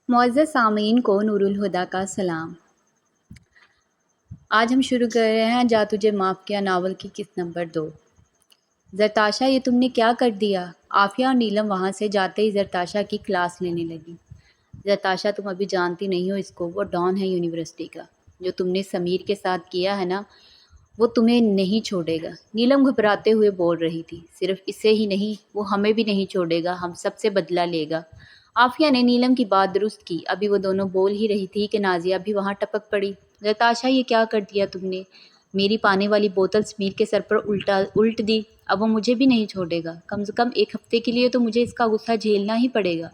معزز سامعین کو نور الہدا کا سلام۔ آج ہم شروع کر رہے ہیں جا تجھے معاف کیا ناول کی قسط نمبر 2۔ زرتاشا یہ تم نے کیا کر دیا؟ عافیہ اور نیلم وہاں سے جاتے ہی زرتاشا کی کلاس لینے لگی۔ زرتاشا تم ابھی جانتی نہیں ہو اس کو، وہ ڈان ہے یونیورسٹی کا۔ جو تم نے سمیر کے ساتھ کیا ہے نا، وہ تمہیں نہیں چھوڑے گا۔ نیلم گھبراتے ہوئے بول رہی تھی۔ صرف اسے ہی نہیں، وہ ہمیں بھی نہیں چھوڑے گا، ہم سب سے بدلہ لے گا۔ عافیہ نے نیلم کی بات درست کی۔ ابھی وہ دونوں بول ہی رہی تھی کہ نازیہ بھی وہاں ٹپک پڑی۔ زرتاشا یہ کیا کر دیا تم نے؟ میری پانی والی بوتل سمیر کے سر پر الٹ دی۔ اب وہ مجھے بھی نہیں چھوڑے گا۔ کم سے کم ایک ہفتے کے لیے تو مجھے اس کا غصہ جھیلنا ہی پڑے گا۔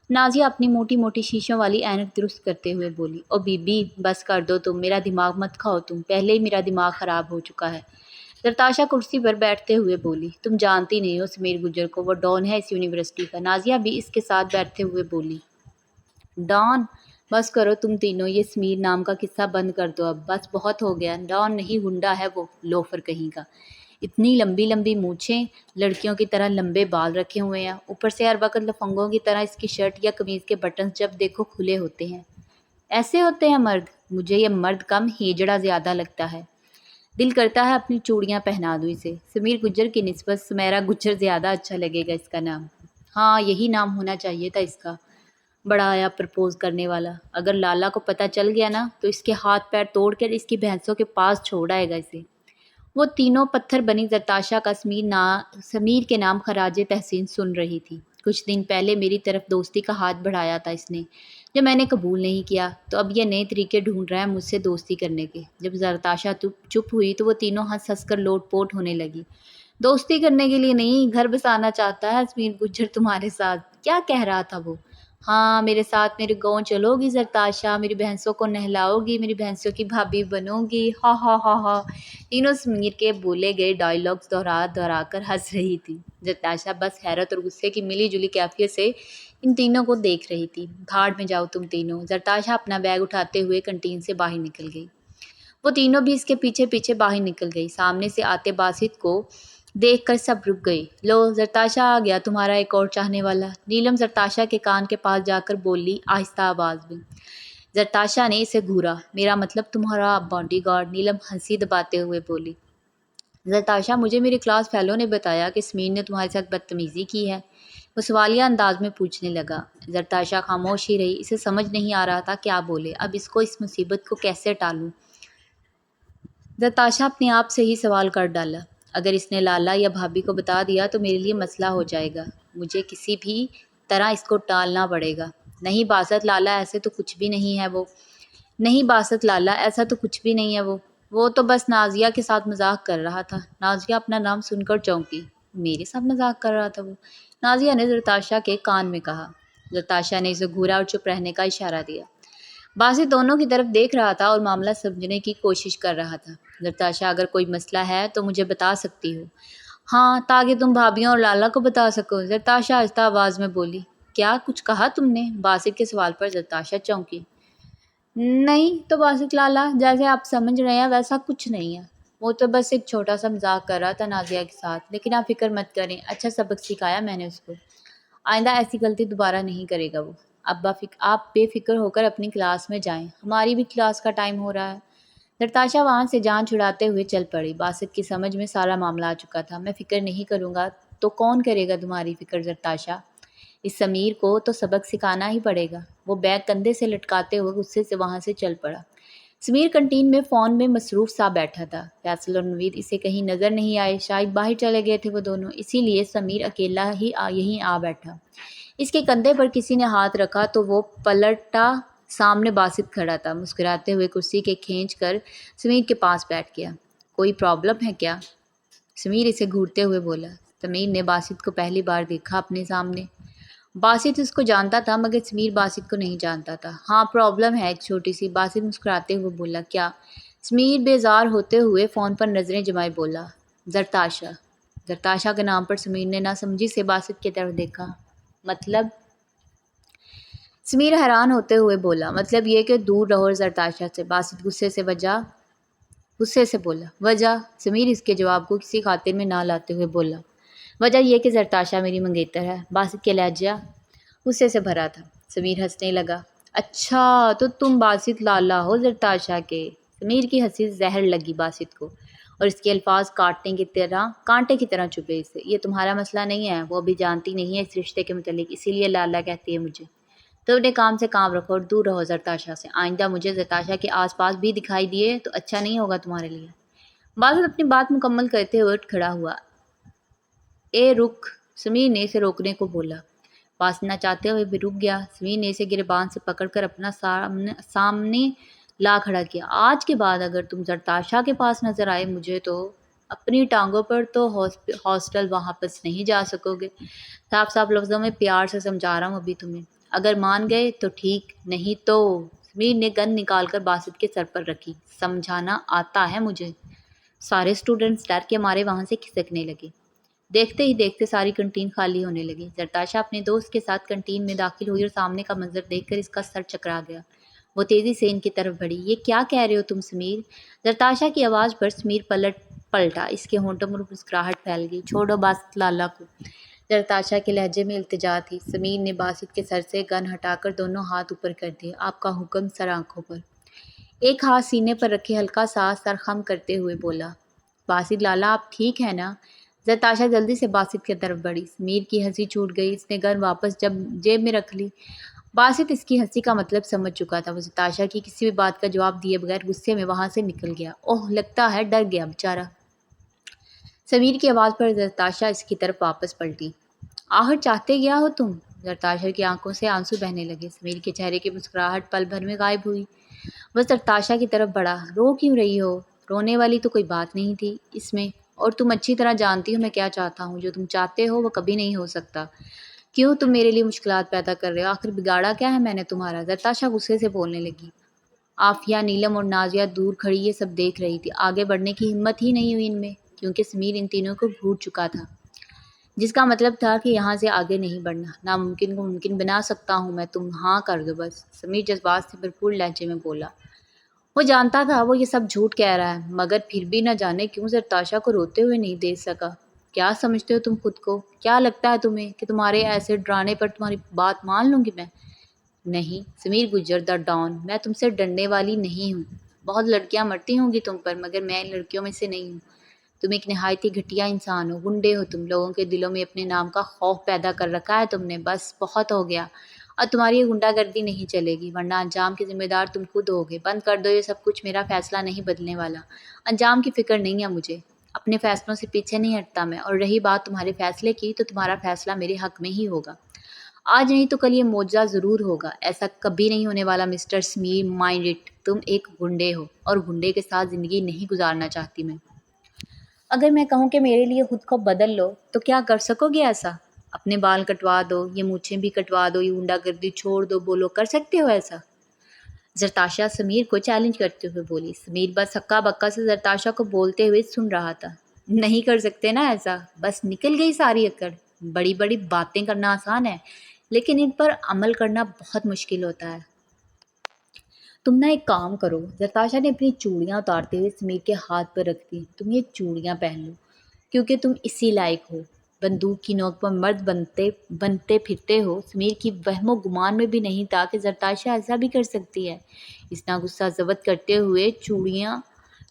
نازیہ اپنی موٹی موٹی شیشوں والی اینک درست کرتے ہوئے بولی۔ او بی بی بس کر دو تم، میرا دماغ مت کھاؤ تم، پہلے ہی میرا دماغ خراب ہو چکا ہے۔ زرتاشا کرسی پر بیٹھتے ہوئے بولی۔ تم جانتی نہیں ہو سمیر گجر کو، وہ ڈان ہے اس یونیورسٹی کا۔ نازیہ بھی اس کے ساتھ بیٹھتے ہوئے بولی۔ ڈان؟ بس کرو تم تینوں، یہ سمیر نام کا قصہ بند کر دو اب، بس بہت ہو گیا۔ ڈان نہیں، گنڈا ہے وہ، لوفر کہیں کا۔ اتنی لمبی لمبی مونچھیں، لڑکیوں کی طرح لمبے بال رکھے ہوئے ہیں، اوپر سے ہر وقت لفنگوں کی طرح اس کی شرٹ یا قمیض کے بٹنز جب دیکھو کھلے ہوتے ہیں۔ ایسے ہوتے ہیں مرد؟ مجھے یہ مرد کم ہیجڑا زیادہ لگتا ہے۔ دل کرتا ہے اپنی چوڑیاں پہنا دوں اسے۔ سمیر گجر کی نسبت سمیرا گجر زیادہ اچھا لگے گا اس کا نام۔ ہاں یہی نام ہونا چاہیے تھا اس کا۔ بڑا آیا پرپوز کرنے والا۔ اگر لالا کو پتہ چل گیا نا تو اس کے ہاتھ پیر توڑ کر اس کی بھینسوں کے پاس چھوڑ آئے گا اسے۔ وہ تینوں پتھر بنی زرتاشا کا سمیر کے نام خراج تحسین سن رہی تھی۔ کچھ دن پہلے میری طرف دوستی کا ہاتھ بڑھایا تھا اس نے، جو میں نے قبول نہیں کیا، تو اب یہ نئے طریقے ڈھونڈ رہا ہے مجھ سے دوستی کرنے کے۔ جب زرتاشا چپ ہوئی تو وہ تینوں ہنس ہنس کر لوٹ پوٹ ہونے لگی۔ دوستی کرنے کے لیے نہیں، گھر بسانا چاہتا ہے سمیر گجر تمہارے ساتھ۔ کیا کہہ رہا تھا وہ؟ ہاں میرے ساتھ میرے گاؤں چلو گی زرتاشا، میری بھینسوں کو نہلاؤ گی، میری بھینسوں کی بھابھی بنو گی، ہا ہا ہا ہا۔ تینوں سمیر کے بولے گئے ڈائیلاگز دہرا کر ہنس رہی تھی۔ زرتاشا بس حیرت اور غصے کی ملی جلی کیفیت سے ان تینوں کو دیکھ رہی تھی۔ بھاڑ میں جاؤ تم تینوں۔ زرتاشا اپنا بیگ اٹھاتے ہوئے کنٹین سے باہر نکل گئی۔ وہ تینوں بھی اس کے پیچھے پیچھے باہر نکل گئی۔ سامنے سے آتے باسط کو دیکھ کر سب رک گئی۔ لو زرتاشا آ گیا تمہارا ایک اور چاہنے والا۔ نیلم زرتاشا کے کان کے پاس جا کر بولی آہستہ آواز میں۔ زرتاشا نے اسے گھورا۔ میرا مطلب تمہارا باڈی گارڈ، نیلم ہنسی دباتے ہوئے بولی۔ زرتاشا مجھے میرے کلاس فیلو نے بتایا کہ سمیر نے تمہارے ساتھ بدتمیزی کی ہے، وہ سوالیہ انداز میں پوچھنے لگا۔ زرتاشا خاموش ہی رہی، اسے سمجھ نہیں آ رہا تھا کیا بولے، اب اس کو اس مصیبت کو کیسے ٹالوں۔ زرتاشا اپنے آپ سے ہی سوال کر ڈالا، اگر اس نے لالا یا بھابھی کو بتا دیا تو میرے لیے مسئلہ ہو جائے گا، مجھے کسی بھی طرح اس کو ٹالنا پڑے گا۔ نہیں باسط لالا ایسے تو کچھ بھی نہیں ہے وہ، نہیں باسط لالا ایسا تو کچھ بھی نہیں ہے وہ تو بس نازیہ کے ساتھ مذاق کر رہا تھا۔ نازیہ اپنا نام سن کر چونکی۔ میرے ساتھ مذاق کر رہا تھا وہ؟ نازیہ نے زرتاشا کے کان میں کہا۔ زرتاشا نے اسے گھورا اور چپ رہنے کا اشارہ دیا۔ باسط دونوں کی طرف دیکھ رہا تھا اور معاملہ سمجھنے کی کوشش کر رہا تھا۔ زرتاشا اگر کوئی مسئلہ ہے تو مجھے بتا سکتی ہو۔ ہاں تاکہ تم بھابھیوں اور لالا کو بتا سکو، زرتاشا آہستہ آواز میں بولی۔ کیا کچھ کہا تم نے؟ باسط کے سوال پر زرتاشا چونکی۔ نہیں تو باسط لالا، جیسے آپ سمجھ رہے ہیں ویسا کچھ نہیں ہے، وہ تو بس ایک چھوٹا سا مذاق کر رہا تھا نازیہ کے ساتھ، لیکن آپ فکر مت کریں، اچھا سبق سکھایا میں نے اس کو، آئندہ ایسی غلطی دوبارہ نہیں کرے گا وہ۔ آپ بے فکر ہو کر اپنی کلاس میں جائیں، ہماری بھی کلاس کا ٹائم ہو رہا ہے۔ زرتاشا وہاں سے جان چھڑاتے ہوئے چل پڑی۔ باسط کی سمجھ میں سارا معاملہ آ چکا تھا۔ میں فکر نہیں کروں گا تو کون کرے گا تمہاری فکر زرتاشا؟ اس سمیر کو تو سبق سکھانا ہی پڑے گا۔ وہ بیگ کندھے سے لٹکاتے ہوئے غصے سے وہاں سے چل پڑا۔ سمیر کنٹین میں فون میں مصروف سا بیٹھا تھا۔ فیصل اور نوید اسے کہیں نظر نہیں آئے، شاید باہر چلے گئے تھے وہ دونوں، اسی لیے سمیر اکیلا ہی یہیں آ بیٹھا۔ اس کے کندھے پر کسی نے ہاتھ رکھا تو وہ پلٹا، سامنے باسط کھڑا تھا، مسکراتے ہوئے کرسی کے کھینچ کر سمیر کے پاس بیٹھ گیا۔ کوئی پرابلم ہے کیا؟ سمیر اسے گھورتے ہوئے بولا۔ سمیر نے باسط کو پہلی بار دیکھا اپنے سامنے۔ باسط اس کو جانتا تھا مگر سمیر باسط کو نہیں جانتا تھا۔ ہاں پرابلم ہے ایک چھوٹی سی، باسط مسکراتے ہوئے بولا۔ کیا؟ سمیر بیزار ہوتے ہوئے فون پر نظریں جمائے بولا۔ زرتاشا۔ زرتاشا کے نام پر سمیر نے ناسمجھی سے باسط کی طرف دیکھا۔ مطلب؟ سمیر حیران ہوتے ہوئے بولا۔ مطلب یہ کہ دور رہو زرتاشا سے۔ باسط غصے سے بولا۔ وجہ؟ سمیر اس کے جواب کو کسی خاطر میں نہ لاتے ہوئے بولا۔ وجہ یہ کہ زرتاشا میری منگیتر ہے۔ باسط کے لہجہ غصے سے بھرا تھا۔ سمیر ہنسنے لگا۔ اچھا تو تم باسط لالا ہو زرتاشا کے؟ سمیر کی ہنسی زہر لگی باسط کو، اور اس کے الفاظ کانٹے کی طرح چبھے اسے۔ یہ تمہارا مسئلہ نہیں ہے، وہ ابھی جانتی نہیں ہے اس رشتے کے متعلق، اسی لیے لالا کہتی ہے مجھے۔ تو اپنے کام سے کام رکھو اور دور رہو زرتاشا سے۔ آئندہ مجھے زرتاشا کے آس پاس بھی دکھائی دیے تو اچھا نہیں ہوگا تمہارے لیے۔ باسط اپنی بات مکمل کرتے ہوئے اٹھ کھڑا ہوا۔ اے رک! سمیر نے اسے روکنے کو بولا۔ باسط نہ چاہتے ہوئے بھی رک گیا۔ سمیر نے اسے گریبان سے پکڑ کر اپنا سامنے لا کھڑا کیا۔ آج کے بعد اگر تم زرتاشا کے پاس نظر آئے مجھے تو اپنی ٹانگوں پر تو ہاسٹل واپس نہیں جا سکو گے۔ صاف صاف لفظوں میں پیار سے سمجھا رہا ہوں ابھی تمہیں۔ اگر مان گئے تو ٹھیک، نہیں تو… سمیر نے گن نکال کر باسط کے سر پر رکھی۔ سمجھانا آتا ہے مجھے۔ سارے اسٹوڈنٹس ڈر کے مارے وہاں سے کھسکنے لگے۔ دیکھتے ہی دیکھتے ساری کنٹین خالی ہونے لگی۔ زرتاشا اپنے دوست کے ساتھ کنٹین میں داخل ہوئی اور سامنے کا منظر دیکھ کر اس کا سر چکرا گیا۔ وہ تیزی سے ان کی طرف بڑھی۔ یہ کیا کہہ رہے ہو تم سمیر؟ زرتاشا کی آواز پر سمیر پلٹا۔ اس کے ہونٹوں پر مسکراہٹ پھیل گئی۔ چھوڑو باسط لالا کو۔ زرتاشا کے لہجے میں التجا تھی۔ سمیر نے باسط کے سر سے گن ہٹا کر دونوں ہاتھ اوپر کر دیے۔ آپ کا حکم سر آنکھوں پر۔ ایک ہاتھ سینے پر رکھے ہلکا سا سر خم کرتے ہوئے بولا۔ باسط لالا آپ ٹھیک ہے نا؟ زرتاشا جلدی سے باسط کی طرف بڑھی۔ سمیر کی ہنسی چھوٹ گئی۔ اس نے گن واپس جیب میں رکھ لی۔ باسط اس کی ہنسی کا مطلب سمجھ چکا تھا۔ وہ زرتاشا کی کسی بھی بات کا جواب دیے بغیر غصے میں وہاں سے نکل گیا۔ اوہ لگتا ہے ڈر گیا بیچارہ۔ سمیر کی آواز پر زرتاشا اس کی طرف واپس پلٹی۔ آخر چاہتے کیا ہو تم؟ زرتاشا کی آنکھوں سے آنسو بہنے لگے۔ سمیر کے چہرے کی مسکراہٹ پل بھر میں غائب ہوئی۔ وہ زرتاشا کی طرف بڑھا۔ رو کیوں رہی ہو؟ رونے والی تو کوئی بات نہیں تھی اس میں، اور تم اچھی طرح جانتی ہو میں کیا چاہتا ہوں۔ جو تم چاہتے ہو وہ کبھی نہیں ہو سکتا۔ کیوں تم میرے لیے مشکلات پیدا کر رہے ہو؟ آخر بگاڑا کیا ہے میں نے تمہارا؟ زرتاشا غصے سے بولنے لگی۔ عافیہ، نیلم اور نازیہ دور کھڑی یہ سب دیکھ رہی تھی۔ آگے بڑھنے کی ہمت ہی نہیں ہوئی ان میں، کیونکہ سمیر ان تینوں کو گھوٹ چکا تھا، جس کا مطلب تھا کہ یہاں سے آگے نہیں بڑھنا۔ ناممکن کو ممکن بنا سکتا ہوں میں، تم ہاں کر دو بس۔ سمیر جذبات سے بھرپور لہجے میں بولا۔ وہ جانتا تھا وہ یہ سب جھوٹ کہہ رہا ہے، مگر پھر بھی نہ جانے کیوں زرتاشا کو روتے ہوئے نہیں دیکھ سکا۔ کیا سمجھتے ہو تم خود کو؟ کیا لگتا ہے تمہیں کہ تمہارے ایسے ڈرانے پر تمہاری بات مان لوں گی میں؟ نہیں سمیر گجر دا ڈان، میں تم سے ڈرنے والی نہیں ہوں۔ بہت لڑکیاں مرتی ہوں گی تم پر، مگر میں ان لڑکیوں میں سے نہیں ہوں۔ تم ایک نہایت ہی گھٹیا انسان ہو، گنڈے ہو تم۔ لوگوں کے دلوں میں اپنے نام کا خوف پیدا کر رکھا ہے تم نے۔ بس بہت ہو گیا، اور تمہاری یہ غنڈہ گردی نہیں چلے گی، ورنہ انجام کے ذمہ دار تم خود ہوگے۔ بند کر دو یہ سب کچھ، میرا فیصلہ نہیں بدلنے والا۔ انجام کی فکر نہیں ہے مجھے، اپنے فیصلوں سے پیچھے نہیں ہٹتا میں، اور رہی بات تمہارے فیصلے کی تو تمہارا فیصلہ میرے حق میں ہی ہوگا۔ آج نہیں تو کل یہ معجزہ ضرور ہوگا۔ ایسا کبھی نہیں ہونے والا مسٹر سمیر، مائنڈ اٹ۔ تم ایک گنڈے ہو، اور گنڈے کے ساتھ زندگی نہیں گزارنا چاہتی میں۔ اگر میں کہوں کہ میرے لیے خود کو بدل لو تو کیا کر سکو گے ایسا؟ اپنے بال کٹوا دو، یہ مونچھیں بھی کٹوا دو، یہ غنڈہ گردی چھوڑ دو، بولو کر سکتے ہو ایسا؟ زرتاشا سمیر کو چیلنج کرتے ہوئے بولی۔ سمیر بس ہکا بکا سے زرتاشا کو بولتے ہوئے سن رہا تھا۔ نہیں کر سکتے نا ایسا؟ بس نکل گئی ساری اکڑ۔ بڑی بڑی باتیں کرنا آسان ہے، لیکن ان پر عمل کرنا بہت مشکل ہوتا ہے۔ تم نہ ایک کام کرو۔ زرتاشا نے اپنی چوڑیاں اتارتے ہوئے سمیر کے ہاتھ پر رکھ دی۔ تم یہ چوڑیاں پہن لو، کیونکہ تم اسی لائق ہو۔ بندوق کی نوک پر مرد بنتے پھرتے ہو۔ سمیر کی وہم و گمان میں بھی نہیں تھا کہ زرتاشا ایسا بھی کر سکتی ہے۔ اس نے غصہ ضبط کرتے ہوئے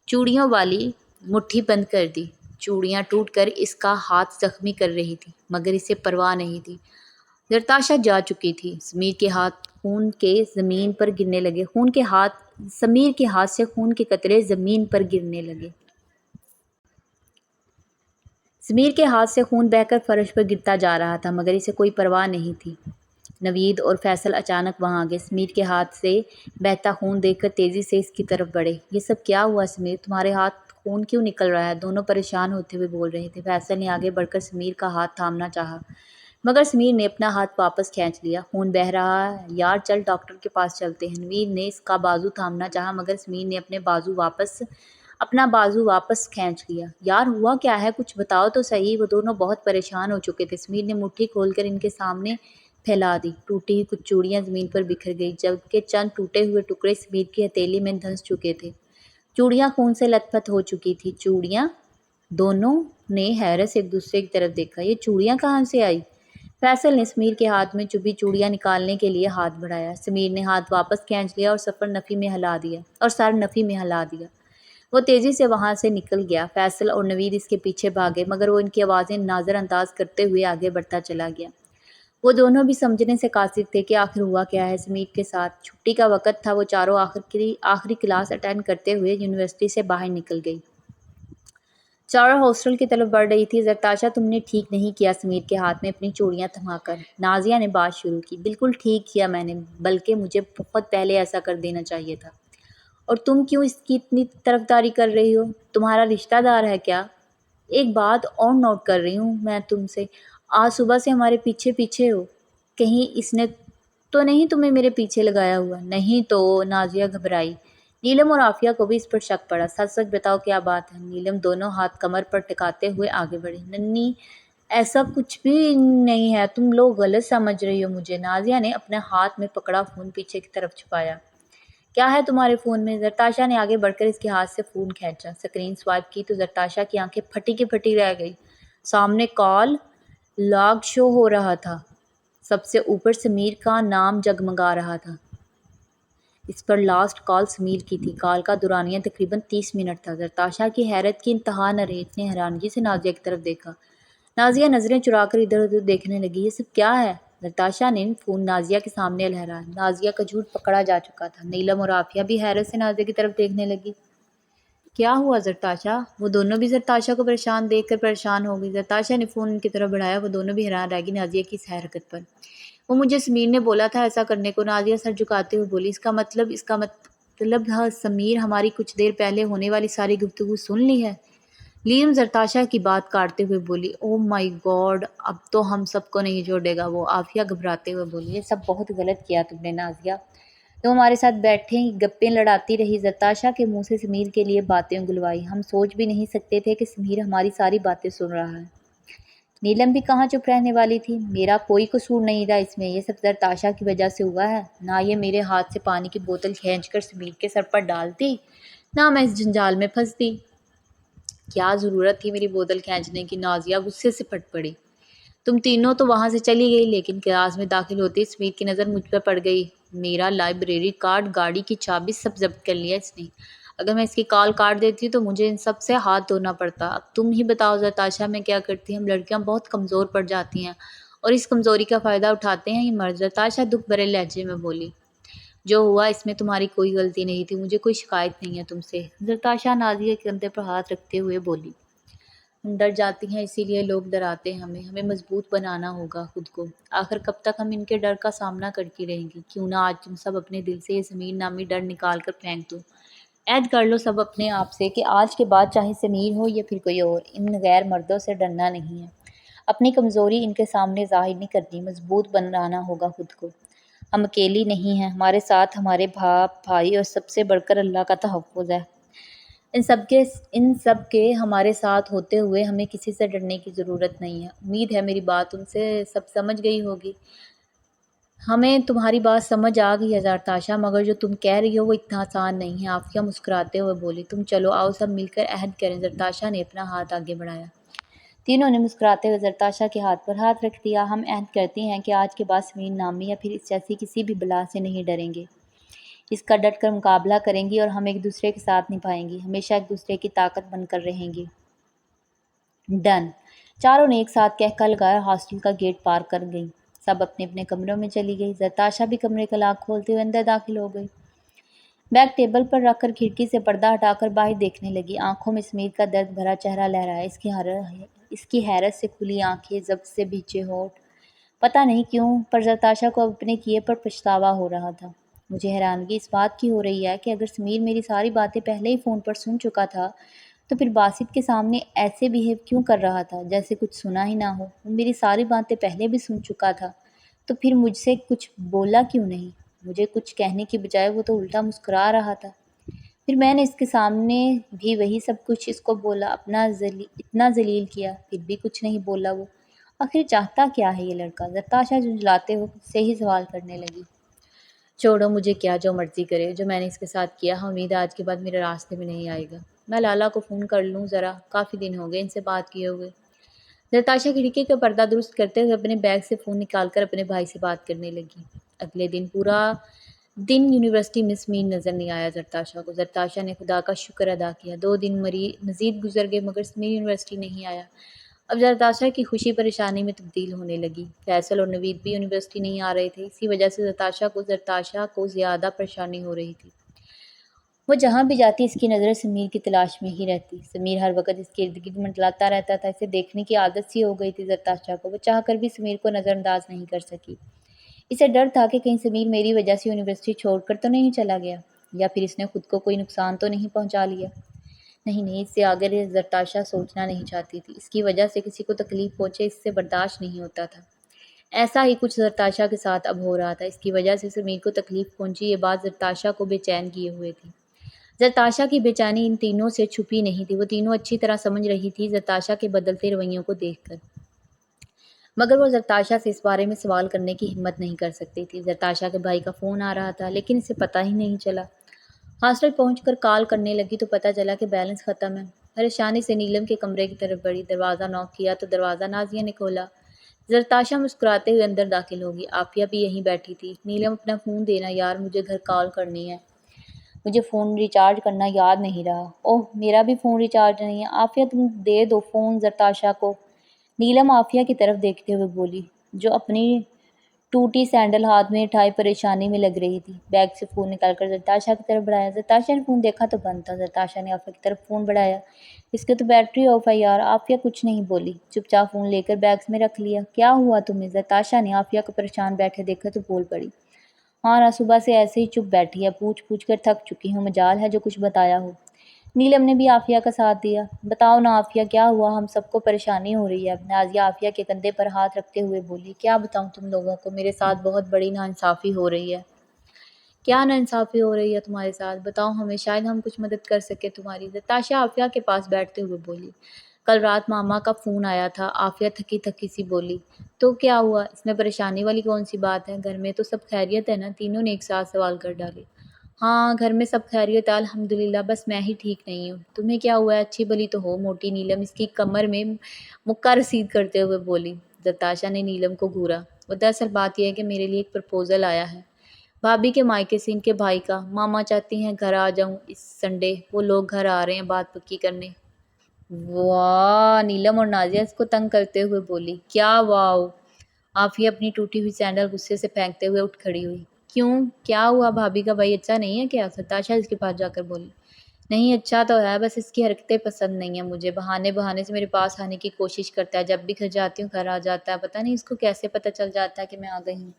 چوڑیوں والی مٹھی بند کر دی۔ چوڑیاں ٹوٹ کر اس کا ہاتھ زخمی کر رہی تھی، مگر اسے پرواہ نہیں تھی۔ زرتاشا جا چکی تھی۔ سمیر کے ہاتھ سے خون کے قطرے زمین پر گرنے لگے۔ سمیر کے ہاتھ سے خون بہہ کر فرش پر گرتا جا رہا تھا، مگر اسے کوئی پرواہ نہیں تھی۔ نوید اور فیصل اچانک وہاں آ گئے۔ سمیر کے ہاتھ سے بہتا خون دیکھ کر تیزی سے اس کی طرف بڑھے۔ یہ سب کیا ہوا سمیر؟ تمہارے ہاتھ خون کیوں نکل رہا ہے؟ دونوں پریشان ہوتے ہوئے بول رہے تھے۔ فیصل نے آگے بڑھ کر سمیر کا ہاتھ تھامنا چاہا، مگر سمیر نے اپنا ہاتھ واپس کھینچ لیا۔ خون بہہ رہا ہے یار، چل ڈاکٹر کے پاس چلتے ہیں۔ نوید نے اس کا بازو تھامنا چاہا، مگر سمیر نے اپنا بازو واپس کھینچ لیا۔ یار ہوا کیا ہے؟ کچھ بتاؤ تو صحیح۔ وہ دونوں بہت پریشان ہو چکے تھے۔ سمیر نے مٹھی کھول کر ان کے سامنے پھیلا دی۔ ٹوٹی ہوئی کچھ چوڑیاں زمین پر بکھر گئی، جبکہ چند ٹوٹے ہوئے ٹکڑے سمیر کی ہتھیلی میں دھنس چکے تھے۔ چوڑیاں خون سے لت پت ہو چکی تھی۔ چوڑیاں؟ دونوں نے حیرت سے ایک دوسرے کی طرف دیکھا۔ یہ چوڑیاں کہاں سے آئی؟ فیصل نے سمیر کے ہاتھ میں چبھی چوڑیاں نکالنے کے لیے ہاتھ بڑھایا۔ سمیر نے ہاتھ واپس کھینچ لیا اور سر نفی میں ہلا دیا۔ وہ تیزی سے وہاں سے نکل گیا۔ فیصل اور نوید اس کے پیچھے بھاگے مگر وہ ان کی آوازیں نظر انداز کرتے ہوئے آگے بڑھتا چلا گیا۔ وہ دونوں بھی سمجھنے سے قاصر تھے کہ آخر ہوا کیا ہے سمیر کے ساتھ۔ چھٹی کا وقت تھا، وہ چاروں آخری کلاس اٹینڈ کرتے ہوئے یونیورسٹی سے باہر نکل گئی۔ چاروں ہاسٹل کی طرف بڑھ رہی تھی۔ زرتاشا تم نے ٹھیک نہیں کیا، سمیر کے ہاتھ میں اپنی چوڑیاں تھما کر نازیہ نے بات شروع کی۔ بالکل ٹھیک کیا میں نے، بلکہ مجھے بہت پہلے ایسا کر دینا چاہیے تھا۔ اور تم کیوں اس کی اتنی طرفداری کر رہی ہو؟ تمہارا رشتہ دار ہے کیا؟ ایک بات اور نوٹ کر رہی ہوں میں تم سے، آج صبح سے ہمارے پیچھے پیچھے ہو۔ کہیں اس نے تو نہیں تمہیں میرے پیچھے لگایا ہوا؟ نہیں تو؟ نازیہ گھبرائی۔ نیلم اور عافیہ کو بھی اس پر شک پڑا۔ سچ سچ بتاؤ کیا بات ہے؟ نیلم دونوں ہاتھ کمر پر ٹکاتے ہوئے آگے بڑھی۔ ننھی ایسا کچھ بھی نہیں ہے، تم لوگ غلط سمجھ رہی ہو مجھے۔ نازیہ نے اپنے ہاتھ میں پکڑا فون پیچھے کی طرف چھپایا۔ کیا ہے تمہارے فون میں؟ زرتاشا نے آگے بڑھ کر اس کے ہاتھ سے فون کھینچا۔ سکرین سوائپ کی تو زرتاشا کی آنکھیں پھٹی کی پھٹی رہ گئی۔ سامنے کال لاگ شو ہو رہا تھا، سب سے اوپر سمیر کا نام جگمگا رہا تھا۔ اس پر لاسٹ کال سمیر کی تھی۔ کال کا دورانیہ تقریباً 30 منٹ تھا۔ زرتاشا کی حیرت کی انتہا نہ رہی۔ اس نے حیرانگی سے نازیہ کی طرف دیکھا۔ نازیہ نظریں چرا کر ادھر ادھر دیکھنے لگی۔ یہ سب کیا ہے؟ زرتاشا نے فون نازیہ کے سامنے لہرایا۔ نازیہ کا جھوٹ پکڑا جا چکا تھا۔ نیلم اور عافیہ بھی حیرت سے نازیہ کی طرف دیکھنے لگی۔ کیا ہوا زرتاشا؟ وہ دونوں بھی زرتاشا کو پریشان دیکھ کر پریشان ہو گئی۔ زرتاشا نے فون ان کی طرف بڑھایا۔ وہ دونوں بھی حیران رہ گئی نازیہ کی اس حرکت پر۔ وہ مجھے سمیر نے بولا تھا ایسا کرنے کو، نازیہ سر جھکاتے ہوئے بولی۔ اس کا مطلب تھا سمیر ہماری کچھ دیر پہلے ہونے والی ساری گفتگو سن لی ہے؟ نیلم زرتاشا کی بات کاٹتے ہوئے بولی۔ او مائی گاڈ، اب تو ہم سب کو نہیں چھوڑے گا وہ، عافیہ گھبراتے ہوئے بولی۔ یہ سب بہت غلط کیا تم نے نازیہ، تم ہمارے ساتھ بیٹھے گپیں لڑاتی رہی۔ زرتاشا کے منہ سے سمیر کے لیے باتیں اگلوائی۔ ہم سوچ بھی نہیں سکتے تھے کہ سمیر ہماری ساری باتیں سن رہا ہے۔ نیلم بھی کہاں چپ رہنے والی تھی۔ میرا کوئی قصور نہیں تھا اس میں، یہ سب زرتاشا کی وجہ سے ہوا ہے۔ نہ یہ میرے ہاتھ سے پانی کی بوتل کھینچ کر سمیر کے سر پر ڈالتی، نہ میں اس جنجال میں پھنستی۔ کیا ضرورت تھی میری بوتل کھینچنے کی؟ نازیہ غصے سے پھٹ پڑی۔ تم تینوں تو وہاں سے چلی گئی، لیکن کلاس میں داخل ہوتے سمیر کی نظر مجھ پر پڑ گئی۔ میرا لائبریری کارڈ، گاڑی کی چابی سب ضبط کر لیا اس نے۔ اگر میں اس کی کال کاٹ دیتی تو مجھے ان سب سے ہاتھ دھونا پڑتا۔ اب تم ہی بتاؤ زرتاشا، میں کیا کرتی؟ ہم لڑکیاں بہت کمزور پڑ جاتی ہیں اور اس کمزوری کا فائدہ اٹھاتے ہیں یہ مرد۔ زرتاشا دکھ بھرے لہجے میں بولی۔ جو ہوا اس میں تمہاری کوئی غلطی نہیں تھی، مجھے کوئی شکایت نہیں ہے تم سے، زرتاشا نازیہ کے کندھے پر ہاتھ رکھتے ہوئے بولی۔ ہم ڈر جاتی ہیں، اسی لیے لوگ ڈراتے ہیں ہمیں مضبوط بنانا ہوگا خود کو۔ آخر کب تک ہم ان کے ڈر کا سامنا کرتی رہیں گی؟ کیوں نہ آج تم سب اپنے دل سے یہ سمیر نامی ڈر نکال کر پھینک دو۔ عہد کر لو سب اپنے آپ سے کہ آج کے بعد چاہے سمیر ہو یا پھر کوئی اور، ان غیر مردوں سے ڈرنا نہیں ہے، اپنی کمزوری ان کے سامنے ظاہر نہیں کرنی، مضبوط بنانا ہوگا خود کو۔ ہم اکیلی نہیں ہیں، ہمارے ساتھ ہمارے باپ، بھائی اور سب سے بڑھ کر اللہ کا تحفظ ہے۔ ان سب کے ہمارے ساتھ ہوتے ہوئے ہمیں کسی سے ڈرنے کی ضرورت نہیں ہے۔ امید ہے میری بات تم سے سب سمجھ گئی ہوگی۔ ہمیں تمہاری بات سمجھ آ گئی ہے زرتاشا، مگر جو تم کہہ رہی ہو وہ اتنا آسان نہیں ہے، عافیہ مسکراتے ہوئے بولی۔ تم چلو آؤ سب مل کر عہد کریں۔ زرتاشا نے اپنا ہاتھ آگے بڑھایا۔ تینوں نے مسکراتے ہوئے زرتاشا کے ہاتھ پر ہاتھ رکھ دیا۔ ہم عہد کرتے ہیں کہ آج کے بعد سمیر نامی یا پھر اس جیسی کسی بھی بلا سے نہیں ڈریں گے، اس کا ڈٹ کر مقابلہ کریں گی اور ہم ایک دوسرے کے ساتھ نبھائیں گی، ہمیشہ ایک دوسرے کی طاقت بن کر رہیں گی۔ ڈن! چاروں نے ایک ساتھ کہہ کر لگایا ہاسٹل کا گیٹ پار کر گئیں۔ سب اپنے اپنے کمروں میں چلی گئی۔ زرتاشا بھی کمرے کا لاک کھولتے ہوئے اندر داخل ہو گئی۔ بیگ ٹیبل پر رکھ کر کھڑکی سے پردہ ہٹا کر باہر دیکھنے لگی۔ آنکھوں میں سمیر کا درد بھرا چہرہ لہرایا۔ اس کی حیرت سے کھلی آنکھیں، ضبط سے بھیجے ہونٹ۔ پتہ نہیں کیوں پر زرتاشا کو اب اپنے کیے پر پچھتاوا ہو رہا تھا۔ مجھے حیرانگی اس بات کی ہو رہی ہے کہ اگر سمیر میری ساری باتیں پہلے ہی فون پر سن چکا تھا تو پھر باسط کے سامنے ایسے بیہیو کیوں کر رہا تھا جیسے کچھ سنا ہی نہ ہو؟ وہ میری ساری باتیں پہلے بھی سن چکا تھا تو پھر مجھ سے کچھ بولا کیوں نہیں؟ مجھے کچھ کہنے کی بجائے وہ تو الٹا مسکرا رہا تھا۔ پھر میں نے اس کے سامنے بھی وہی سب کچھ اس کو بولا، اتنا ذلیل کیا، پھر بھی کچھ نہیں بولا وہ۔ آخر چاہتا کیا ہے یہ لڑکا؟ زرتاشا جھنجھلاتے ہوئے سے ہی سوال کرنے لگی۔ چھوڑو مجھے، کیا جو مرضی کرے، جو میں نے اس کے ساتھ کیا ہے امید ہے آج کے بعد میرے راستے میں نہیں آئے گا۔ میں لالا کو فون کر لوں ذرا، کافی دن ہو گئے ان سے بات کیے ہوئے۔ زرتاشا کھڑکی کا پردہ درست کرتے ہوئے اپنے بیگ سے فون نکال کر اپنے بھائی سے بات کرنے لگی۔ اگلے دن پورا دن یونیورسٹی میں سمیر نظر نہیں آیا زرتاشا کو۔ زرتاشا نے خدا کا شکر ادا کیا۔ 2 دن مزید گزر گئے مگر سمیر یونیورسٹی نہیں آیا۔ اب زرتاشا کی خوشی پریشانی میں تبدیل ہونے لگی۔ فیصل اور نوید بھی یونیورسٹی نہیں آ رہے تھے۔ اسی وجہ سے زرتاشا کو زیادہ پریشانی ہو رہی تھی۔ وہ جہاں بھی جاتی اس کی نظر سمیر کی تلاش میں ہی رہتی۔ سمیر ہر وقت اس کے ارد گرد منڈلاتا رہتا تھا۔ اسے دیکھنے کی عادت سی ہو گئی تھی زرتاشا کو۔ وہ چاہ کر بھی سمیر کو نظر انداز نہیں کر سکی۔ اسے ڈر تھا کہ کہیں سمیر میری وجہ سے یونیورسٹی چھوڑ کر تو نہیں چلا گیا، یا پھر اس نے خود کو کوئی نقصان تو نہیں پہنچا لیا۔ نہیں، اس سے آگے زرتاشا سوچنا نہیں چاہتی تھی۔ اس کی وجہ سے کسی کو تکلیف پہنچے اس سے برداشت نہیں ہوتا تھا۔ ایسا ہی کچھ زرتاشا کے ساتھ اب ہو رہا تھا۔ اس کی وجہ سے سمیر کو تکلیف پہنچی، یہ بات زرتاشا کو بے چین کیے ہوئے تھی۔ زرتاشا کی بے چینی ان تینوں سے چھپی نہیں تھی۔ وہ تینوں اچھی طرح سمجھ رہی تھی زرتاشا کے بدلتے رویوں کو دیکھ کر، مگر وہ زرتاشا سے اس بارے میں سوال کرنے کی ہمت نہیں کر سکتی تھی۔ زرتاشا کے بھائی کا فون آ رہا تھا لیکن اسے پتہ ہی نہیں چلا۔ ہاسٹل پہنچ کر کال کرنے لگی تو پتہ چلا کہ بیلنس ختم ہے۔ پریشانی سے نیلم کے کمرے کی طرف بڑھی۔ دروازہ نوک کیا تو دروازہ نازیہ نے کھولا۔ زرتاشا مسکراتے ہوئے اندر داخل ہوگی۔ عافیہ بھی یہیں بیٹھی تھی۔ نیلم اپنا فون دینا یار، مجھے گھر کال کرنی ہے۔ مجھے فون ریچارج کرنا یاد نہیں رہا۔ اوہ میرا بھی فون ریچارج نہیں ہے۔ عافیہ تم دے دو فون زرتاشا کو، نیلم عافیہ کی طرف دیکھتے ہوئے بولی، جو اپنی ٹوٹی سینڈل ہاتھ میں اٹھائے پریشانی میں لگ رہی تھی۔ بیگ سے فون نکال کر زرتاشا کی طرف بڑھایا۔ زرتاشا نے فون دیکھا تو بند تھا۔ زرتاشا نے عافیہ کی طرف فون بڑھایا۔ اس کی تو بیٹری آف ہے یار۔ عافیہ کچھ نہیں بولی، چپ چاپ فون لے کر بیگ میں رکھ لیا۔ کیا ہوا تمہیں؟ زرتاشا نے عافیہ کو پریشان بیٹھے دیکھا تو بول پڑی، ہاں نا، صبح سے ایسے ہی چپ بیٹھی ہے، پوچھ پوچھ کر تھک چکی ہوں، مجال ہے جو کچھ بتایا ہو۔ نیلم نے بھی عافیہ کا ساتھ دیا۔ بتاؤ نا عافیہ، کیا ہوا؟ ہم سب کو پریشانی ہو رہی ہے۔ نازیہ عافیہ کے کندھے پر ہاتھ رکھتے ہوئے بولی، کیا بتاؤں تم لوگوں کو، میرے ساتھ بہت بڑی ناانصافی ہو رہی ہے۔ کیا ناانصافی ہو رہی ہے تمہارے ساتھ؟ بتاؤ ہمیں، شاید ہم کچھ مدد کر سکیں تمہاری۔ زرتاشا عافیہ کے پاس بیٹھتے ہوئے بولی، کل رات ماما کا فون آیا تھا۔ عافیہ تھکی تھکی سی بولی، تو کیا ہوا؟ اس میں پریشانی والی کون سی بات ہے؟ گھر میں تو سب خیریت ہے نا؟ تینوں نے ایک ساتھ سوال کر ڈالے۔ ہاں گھر میں سب خیریت ہے الحمدللہ، بس میں ہی ٹھیک نہیں ہوں۔ تمہیں کیا ہوا ہے؟ اچھی بلی تو ہو۔ موٹی نیلم اس کی کمر میں مکہ رسید کرتے ہوئے بولی۔ زرتاشا نے نیلم کو گھورا۔ وہ دراصل بات یہ ہے کہ میرے لیے ایک پرپوزل آیا ہے بھابھی کے مائکے سے، ان کے بھائی کا۔ ماما چاہتی ہیں گھر آ جاؤں اس سنڈے، وہ لوگ گھر آ رہے ہیں بات پکی کرنے۔ واہ! نیلم اور نازیہ اس کو تنگ کرتے ہوئے بولی، کیا واو؟ عافیہ اپنی ٹوٹی ہوئی سینڈل غصے سے پھینکتے ہوئے اٹھ کھڑی ہوئی۔ کیوں؟ کیا ہوا؟ بھابھی کا بھائی اچھا نہیں ہے کیا؟ زرتاشا اس کے پاس جا کر بولی۔ نہیں اچھا تو ہے، بس اس کی حرکتیں پسند نہیں ہیں مجھے۔ بہانے سے میرے پاس آنے کی کوشش کرتا ہے، جب بھی گھر جاتی ہوں گھر آ جاتا ہے۔ پتہ نہیں اس کو کیسے پتہ چل جاتا ہے کہ میں آ گئی ہوں۔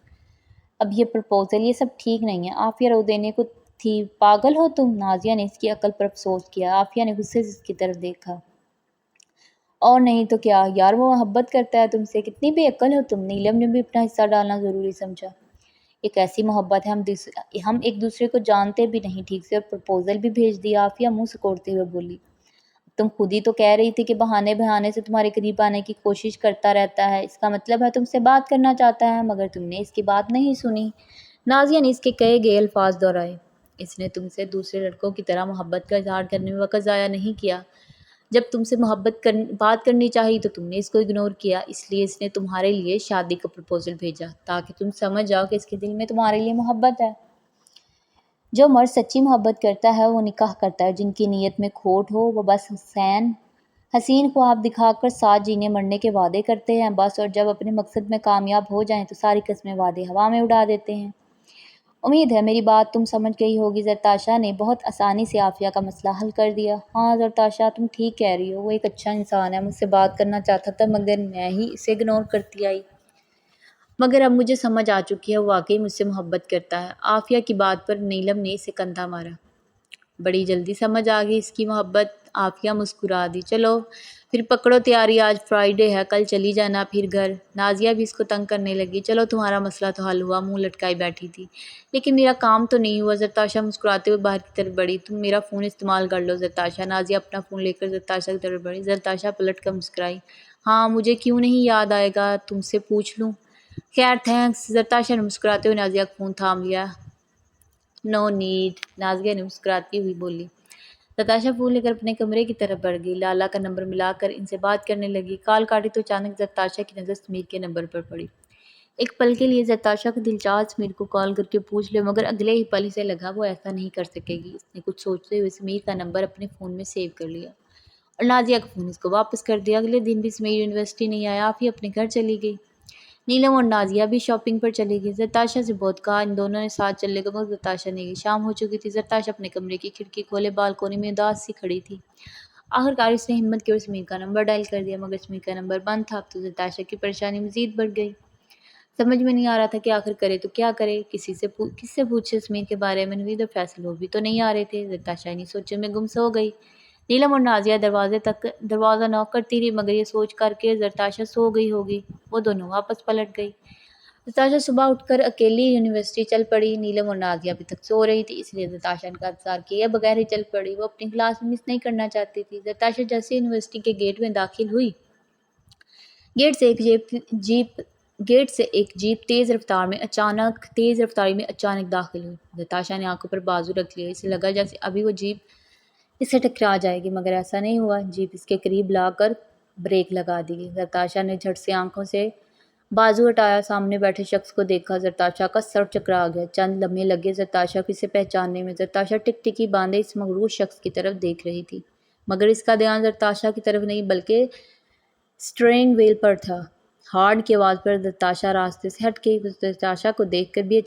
اب یہ پرپوزل، یہ سب ٹھیک نہیں ہے۔ عافیہ رو دینے کو تھی، پاگل ہو تم؟ نازیہ نے اس کی عقل پر افسوس کیا۔ عافیہ نے غصے سے اس کی طرف دیکھا۔ اور نہیں تو کیا یار، وہ محبت کرتا ہے تم سے، کتنی بے عقل ہو تم۔ نیلم نے بھی اپنا حصہ ڈالنا ضروری سمجھا۔ ایک ایسی محبت ہے، ہم ایک دوسرے کو جانتے بھی نہیں ٹھیک سے، اور پرپوزل بھی بھیج دیا۔ عافیہ منہ سکوڑتے ہوئے بولی، تم خود ہی تو کہہ رہی تھی کہ بہانے سے تمہارے قریب آنے کی کوشش کرتا رہتا ہے، اس کا مطلب ہے تم سے بات کرنا چاہتا ہے، مگر تم نے اس کی بات نہیں سنی۔ نازیہ نے اس کے کہے گئے الفاظ دہرائے، اس نے تم سے دوسرے لڑکوں کی طرح محبت کا اظہار کرنے میں وقت ضائع نہیں کیا۔ جب تم سے بات کرنی چاہی تو تم نے اس کو اگنور کیا، اس لیے اس نے تمہارے لیے شادی کا پرپوزل بھیجا تاکہ تم سمجھ جاؤ کہ اس کے دل میں تمہارے لیے محبت ہے۔ جو مرد سچی محبت کرتا ہے وہ نکاح کرتا ہے، جن کی نیت میں کھوٹ ہو وہ بس حسین خواب دکھا کر ساتھ جینے مرنے کے وعدے کرتے ہیں بس، اور جب اپنے مقصد میں کامیاب ہو جائیں تو ساری قسمیں وعدے ہوا میں اڑا دیتے ہیں۔ امید ہے میری بات تم سمجھ گئی ہوگی۔ زرتاشا نے بہت آسانی سے عافیہ کا مسئلہ حل کر دیا۔ ہاں زرتاشا، تم ٹھیک کہہ رہی ہو، وہ ایک اچھا انسان ہے، مجھ سے بات کرنا چاہتا تھا مگر میں ہی اسے اگنور کرتی آئی، مگر اب مجھے سمجھ آ چکی ہے وہ واقعی مجھ سے محبت کرتا ہے۔ عافیہ کی بات پر نیلم نے اسے کندھا مارا۔ بڑی جلدی سمجھ آ گئی اس کی محبت؟ عافیہ مسکرا دی۔ چلو پھر پکڑو تیاری، آج فرائیڈے ہے، کل چلی جانا پھر گھر۔ نازیہ بھی اس کو تنگ کرنے لگی، چلو تمہارا مسئلہ تو حل ہوا، منہ لٹکائی بیٹھی تھی، لیکن میرا کام تو نہیں ہوا۔ زرتاشا مسکراتے ہوئے باہر کی طرف بڑھی، تم میرا فون استعمال کر لو زرتاشا۔ نازیہ اپنا فون لے کر زرتاشا کی طرف بڑھی۔ زرتاشا پلٹ کر مسکرائی، ہاں مجھے کیوں نہیں یاد آئے گا، تم سے پوچھ لوں۔ خیر تھینکس۔ زرتاشا نے مسکراتے ہوئے نازیہ کا فون تھام لیا۔ نو نیڈ، نازیہ نے مسکراتی ہوئی بولی۔ نتاشا فون لے کر اپنے کمرے کی طرف بڑھ گئی، لالا کا نمبر ملا کر ان سے بات کرنے لگی۔ کال کاٹی تو اچانک نتاشا کی نظر سمیر کے نمبر پر پڑی۔ ایک پل کے لیے نتاشا کا دل چاہا سمیر کو کال کر کے پوچھ لے، مگر اگلے ہی پل اسے لگا وہ ایسا نہیں کر سکے گی۔ اس نے کچھ سوچتے ہوئے سمیر کا نمبر اپنے فون میں سیو کر لیا اور نازیہ کا فون اس کو واپس کر دیا۔ اگلے دن بھی سمیر یونیورسٹی نہیں آیا، آفیہ اپنے گھر چلی گئی۔ نیلم اور نازیہ بھی شاپنگ پر چلی گئی۔ زرتاشا سے بہت کہا ان دونوں نے ساتھ چلنے کو، مگر زرتاشا نہیں گئی۔ شام ہو چکی تھی۔ زرتاشا اپنے کمرے کی کھڑکی کھولے بالکونی میں اداس سی کھڑی تھی۔ آخرکار اس نے ہمت کی اور سمیر کا نمبر ڈائل کر دیا، مگر سمیر کا نمبر بند تھا۔ اب تو زرتاشا کی پریشانی مزید بڑھ گئی۔ سمجھ میں نہیں آ رہا تھا کہ آخر کرے تو کیا کرے، کس سے پوچھے سمیر کے بارے میں۔ نوید اور فیصل وہ بھی تو نہیں آ رہے تھے۔ زرتاشا انہی سوچوں میں گم سو گئی۔ نیلم اور نازیہ دروازہ نوک کرتی رہی، مگر یہ سوچ کر کے زرتاشا سو گئی ہوگی، وہ دونوں واپس پلٹ گئی۔ زرتاشا صبح اٹھ کر اکیلی یونیورسٹی چل پڑی۔ نیلم اور نازیہ ابھی تک سو رہی تھی، اس لیے زرتاشا کا انتظار کیے بغیر ہی چل پڑی۔ وہ اپنی کلاس میں مس نہیں کرنا چاہتی تھی۔ زرتاشا جیسے یونیورسٹی کے گیٹ میں داخل ہوئی، گیٹ سے ایک جیپ تیز رفتاری میں اچانک داخل ہوئی۔ زرتاشا نے آنکھوں پر بازو رکھ لیا، اسے لگا جیسے ابھی وہ جیپ اس سے ٹکرا جائے گی، مگر ایسا نہیں ہوا۔ جیپ اس کے قریب لا کر بریک لگا دی۔ زرتاشا نے جھٹ سے آنکھوں سے بازو ہٹایا، سامنے بیٹھے شخص کو دیکھا۔ زرتاشا کا سر چکرا گیا۔ چند لمحے لگے زرتاشا کو اسے پہچاننے میں۔ زرتاشا ٹکٹکی باندھے اس مغرور شخص کی طرف دیکھ رہی تھی، مگر اس کا دھیان زرتاشا کی طرف نہیں بلکہ اسٹیئرنگ وہیل پر تھا۔ ہارن کی آواز پر زرتاشا راستے سے ہٹ گئی۔ وہ زرتاشا کو دیکھ کر بھی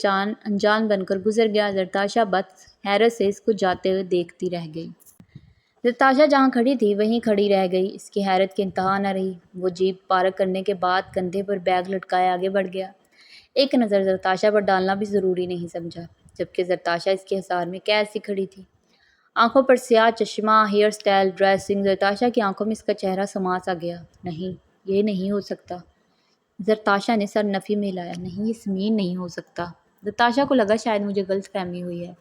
انجان بن کر گزر گیا۔ زرتاشا بس حیرت سے اس کو جاتے ہوئے دیکھتی رہ گئی۔ زرتاشا جہاں کھڑی تھی وہیں کھڑی رہ گئی۔ اس کی حیرت کی انتہا نہ رہی۔ وہ جیپ پارک کرنے کے بعد کندھے پر بیگ لٹکائے آگے بڑھ گیا۔ ایک نظر زرتاشا پر ڈالنا بھی ضروری نہیں سمجھا، جبکہ زرتاشا اس کے حصار میں قید سی کھڑی تھی۔ آنکھوں پر سیاہ چشمہ، ہیئر سٹائل، ڈریسنگ۔ زرتاشا کی آنکھوں میں اس کا چہرہ سما سا گیا۔ نہیں، یہ نہیں ہو سکتا۔ زرتاشا نے سر نفی میں ہلایا۔ نہیں، یہ سمیر نہیں ہو سکتا۔ زرتاشا کو لگا شاید مجھے غلط فہمی ہوئی ہے۔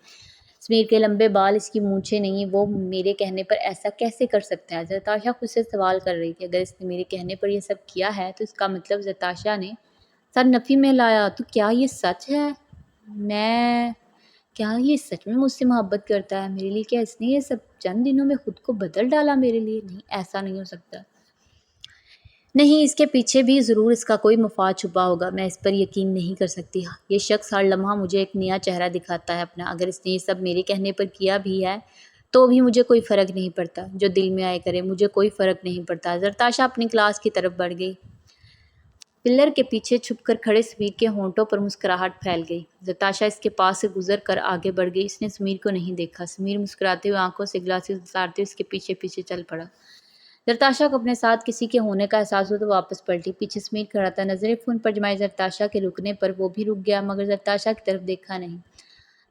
سمیر کے لمبے بال، اس کی مونچھیں نہیں، وہ میرے کہنے پر ایسا کیسے کر سکتا ہے؟ زرتاشا خود سے سوال کر رہی تھی۔ اگر اس نے میرے کہنے پر یہ سب کیا ہے تو اس کا مطلب زرتاشا نے سر نفی میں ہلایا تو کیا یہ سچ ہے؟ کیا یہ سچ میں مجھ سے محبت کرتا ہے میرے لیے؟ کیا اس نے یہ سب چند دنوں میں خود کو بدل ڈالا میرے لیے؟ نہیں، ایسا نہیں ہو سکتا۔ نہیں، اس کے پیچھے بھی ضرور اس کا کوئی مفاد چھپا ہوگا۔ میں اس پر یقین نہیں کر سکتی۔ یہ شخص ہر لمحہ مجھے ایک نیا چہرہ دکھاتا ہے اپنا۔ اگر اس نے یہ سب میرے کہنے پر کیا بھی ہے تو بھی مجھے کوئی فرق نہیں پڑتا۔ جو دل میں آئے کرے، مجھے کوئی فرق نہیں پڑتا۔ زرتاشا اپنی کلاس کی طرف بڑھ گئی۔ پلر کے پیچھے چھپ کر کھڑے سمیر کے ہونٹوں پر مسکراہٹ پھیل گئی۔ زرتاشا اس کے پاس سے گزر کر آگے بڑھ گئی۔ اس نے سمیر کو نہیں دیکھا۔ سمیر مسکراتے ہوئے آنکھوں سے گلاسز اتارتے ہوئے اس کے پیچھے پیچھے چل پڑا۔ زرتاشا کو اپنے ساتھ کسی کے ہونے کا احساس ہوا تو واپس پلٹی۔ پیچھے سمیر کھڑا تھا، نظریں فون پر جمائے زرتاشا کے رکنے پر وہ بھی رک گیا، مگر زرتاشا کی طرف دیکھا نہیں۔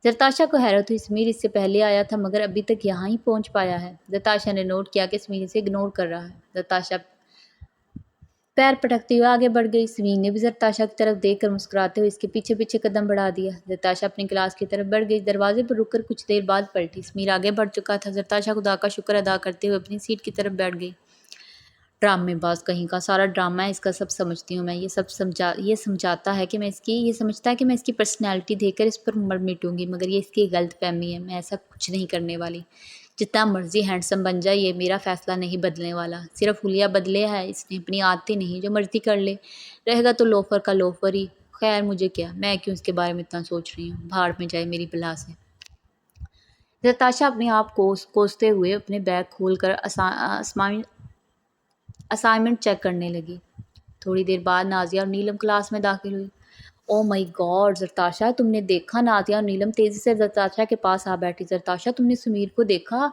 زرتاشا کو حیرت ہوئی، سمیر اس سے پہلے آیا تھا مگر ابھی تک یہاں ہی پہنچ پایا ہے۔ زرتاشا نے نوٹ کیا کہ سمیر اسے اگنور کر رہا ہے۔ زرتاشا پیر پٹکتی ہوئے آگے بڑھ گئی۔ سمیر نے بھی زرتاشا کی طرف دیکھ کر مسکراتے ہوئے اس کے پیچھے پیچھے قدم بڑھا دیا۔ زرتاشا اپنی کلاس کی طرف بڑھ گئی، دروازے پر رک کر کچھ دیر بعد پلٹی۔ سمیر آگے بڑھ چکا تھا۔ زرتاشا خدا کا شکر ادا کرتے ہوئے اپنی سیٹ کی طرف بیٹھ گئی۔ ڈرامے باز کہیں کا، سارا ڈرامہ ہے اس کا، سب سمجھتی ہوں میں۔ یہ سمجھتا ہے کہ میں اس کی پرسنالٹی دیکھ کر اس پر مر مٹوں گی، مگر یہ اس کی غلط فہمی ہے۔ میں ایسا کچھ نہیں کرنے والی۔ جتنا مرضی ہینڈسم بن جائے، یہ میرا فیصلہ نہیں بدلنے والا۔ صرف حلیہ بدلے ہے اس نے، اپنی عادتیں نہیں۔ جو مرضی کر لے، رہے گا تو لوفر کا لوفر ہی۔ خیر مجھے کیا، میں کیوں اس کے بارے میں اتنا سوچ رہی ہوں؟ بھاڑ میں جائے میری بلا سے۔ زرتاشا اپنے آپ کو کوستے ہوئے اپنے بیگ کھول کر اسائنمنٹ چیک کرنے لگی۔ تھوڑی دیر بعد نازیہ اور نیلم کلاس میں داخل ہوئی۔ او مائی گاڈ زرتاشا، تم نے دیکھا؟ نازیہ اور نیلم تیزی سے زرتاشا کے پاس آ بیٹھی۔ زرتاشا، تم نے سمیر کو دیکھا؟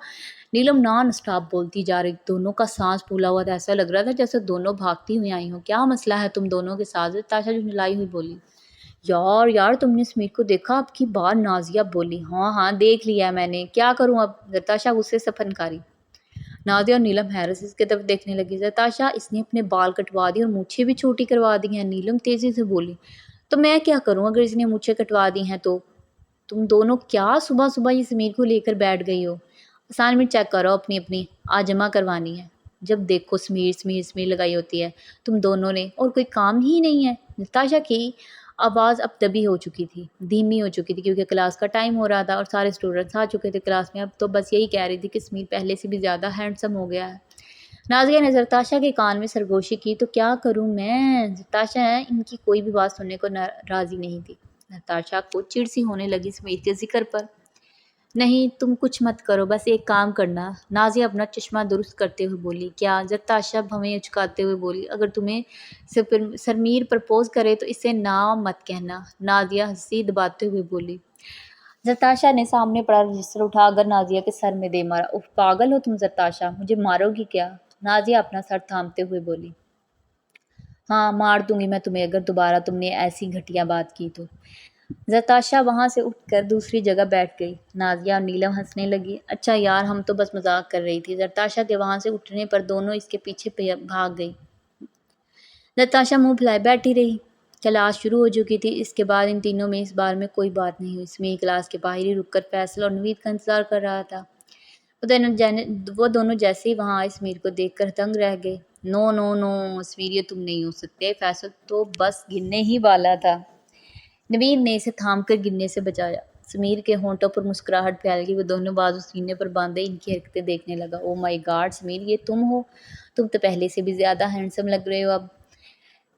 نیلم نان اسٹاپ بولتی جا رہی۔ دونوں کا سانس پھولا ہوا تھا، ایسا لگ رہا تھا جیسے دونوں بھاگتی ہوئی آئی ہوں۔ کیا مسئلہ ہے تم دونوں کے ساتھ؟ زرتاشا جھنجھلائی ہوئی بولی۔ یار تم نے سمیر کو دیکھا؟ اب کی بار نازیہ بولی۔ ہاں دیکھ لیا ہے میں نے، کیا کروں اب؟ زرتاشا غصے سے فنکاری۔ نازیہ اور نیلم حیرت سے اس کی طرف دیکھنے لگی۔ زرتاشا، اس نے اپنے بال کٹوا دیے اور مونچھیں بھی چھوٹی کروا دی ہیں۔ نیلم تیزی سے بولی۔ تو میں کیا کروں اگر اس نے مونچھیں کٹوا دی ہیں تو؟ تم دونوں کیا صبح صبح یہ سمیر کو لے کر بیٹھ گئی ہو؟ اسائنمنٹ چیک کرو اپنی آج جمع کروانی ہے۔ جب دیکھو سمیر لگائی ہوتی ہے تم دونوں نے، اور کوئی کام ہی نہیں ہے۔ زرتاشا کی آواز اب دبی ہو چکی تھی، دھیمی ہو چکی تھی، کیونکہ کلاس کا ٹائم ہو رہا تھا اور سارے اسٹوڈنٹس آ چکے تھے کلاس میں۔ اب تو بس یہی کہہ رہی تھی کہ سمیر پہلے سے بھی زیادہ ہینڈسم ہو گیا ہے۔ نازیہ نے زرتاشا کے کان میں سرگوشی کی، تو کیا کروں میں؟ زرتاشا ان کی کوئی بھی بات سننے کو راضی نہیں تھی۔ زرتاشا کو چڑ سی ہونے لگی سمیر کے ذکر پر۔ نہیں، تم کچھ مت کرو، بس ایک کام کرنا، نازیہ اپنا چشمہ درست کرتے ہوئے بولی۔ کیا؟ زرتاشا بھویں اچکاتے ہوئے بولی۔ اگر تمہیں سمیر پرپوز کرے تو اسے نا مت کہنا، نازیہ ہنسی دباتے ہوئے بولی۔ زرتاشا نے سامنے پڑا رجسٹر اٹھا کر نازیہ کے سر میں دے مارا۔ اف، پاگل ہو تم زرتاشا، مجھے مارو گی کیا؟ نازیہ اپنا سر تھامتے ہوئے بولی۔ ہاں، مار دوں گی میں تمہیں اگر دوبارہ تم نے ایسی گھٹیا بات کی تو۔ زرتاشا وہاں سے اٹھ کر دوسری جگہ بیٹھ گئی۔ نازیہ اور نیلم ہنسنے لگی۔ اچھا یار، ہم تو بس مذاق کر رہی تھی۔ زرتاشا کے وہاں سے اٹھنے پر دونوں اس کے پیچھے بھاگ گئی۔ زرتاشا منہ پھیلائے بیٹھی رہی۔ کلاس شروع ہو چکی تھی۔ اس کے بعد ان تینوں میں اس بارے میں کوئی بات نہیں ہوئی۔ سمیر کلاس کے باہر ہی رک کر فیصل اور نوید کا انتظار کر رہا تھا۔ وہ دونوں جیسے ہی وہاں آئے سمیر کو دیکھ کر دنگ رہ گئے۔ نو نو نو سمیر، یہ تم نہیں ہو سکتے۔ فیصل تو بس گرنے ہی والا تھا۔ نوید نے اسے تھام کر گرنے سے بچایا۔ سمیر کے ہونٹوں پر مسکراہٹ پھیل گئی۔ وہ دونوں بازو سینے پر باندھے ان کی حرکتیں دیکھنے لگا۔ او مائی گاڈ سمیر، یہ تم ہو؟ تم تو پہلے سے بھی زیادہ ہینڈسم لگ رہے ہو اب۔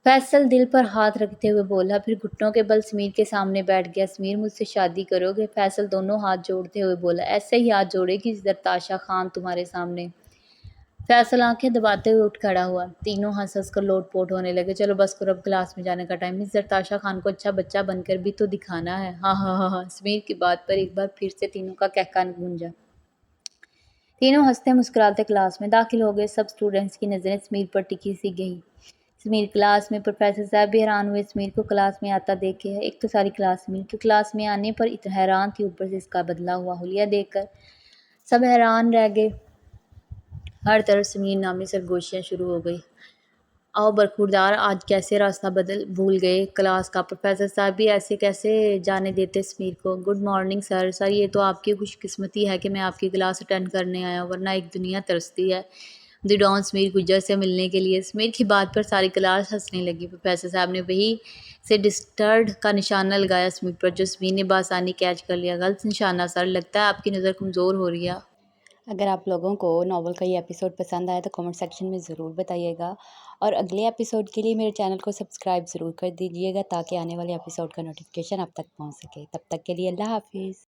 فیصل دل پر ہاتھ رکھتے ہوئے بولا، پھر گھٹنوں کے بل سمیر کے سامنے بیٹھ گیا۔ سمیر، مجھ سے شادی کرو گے؟ فیصل دونوں ہاتھ جوڑتے ہوئے بولا۔ ایسے ہی ہاتھ جوڑے گی زرتاشا خان تمہارے سامنے؟ فیصل آنکھیں دباتے ہوئے اٹھ کھڑا ہوا۔ تینوں ہنس ہنس کر لوٹ پوٹ ہونے لگے۔ چلو بس کرو، اب کلاس میں جانے کا ٹائم ہے۔ زرتاشا خان کو اچھا بچہ بن کر بھی تو دکھانا ہے۔ ہاں ہاں ہاں ہاں۔ سمیر کی بات پر ایک بار پھر سے تینوں کا کہکا گونجا۔ تینوں ہنستے مسکراتے کلاس میں داخل ہو گئے۔ سب اسٹوڈنٹس کی نظریں سمیر پر ٹکی سی گئی۔ سمیر کلاس میں، پروفیسر صاحب بھی حیران ہوئے سمیر کو کلاس میں آتا دیکھ کے۔ ایک تو ساری کلاس سمیر کے کلاس میں آنے پر حیران تھی، اوپر سے اس کا بدلا ہوا حلیہ دیکھ کر سب حیران رہ گئے۔ ہر طرف سمیر نامی سرگوشیاں شروع ہو گئی۔ آؤ برخوردار، آج کیسے راستہ بھول گئے کلاس کا؟ پروفیسر صاحب بھی ایسے کیسے جانے دیتے سمیر کو؟ Good morning sir. سر، یہ تو آپ کی خوش قسمتی ہے کہ میں آپ کی کلاس اٹینڈ کرنے آیا ہوں، ورنہ ایک دنیا ترستی ہے دی ڈان سمیر گجر سے ملنے کے لیے۔ سمیر کی بات پر ساری کلاس ہنسنے لگی۔ پروفیسر صاحب نے وہی سے ڈسٹرڈ کا نشانہ لگایا سمیر پر، جو سمیر نے بآسانی کیچ کر لیا۔ غلط نشانہ سر، لگتا ہے آپ کی نظر کمزور ہو رہی ہے۔ اگر آپ لوگوں کو ناول کا یہ ایپیسوڈ پسند آیا تو کمنٹ سیکشن میں ضرور بتائیے گا، اور اگلے ایپیسوڈ کے لیے میرے چینل کو سبسکرائب ضرور کر دیجیے گا تاکہ آنے والے ایپیسوڈ کا نوٹیفیکیشن آپ تک پہنچ سکے۔ تب تک کے لیے اللہ حافظ۔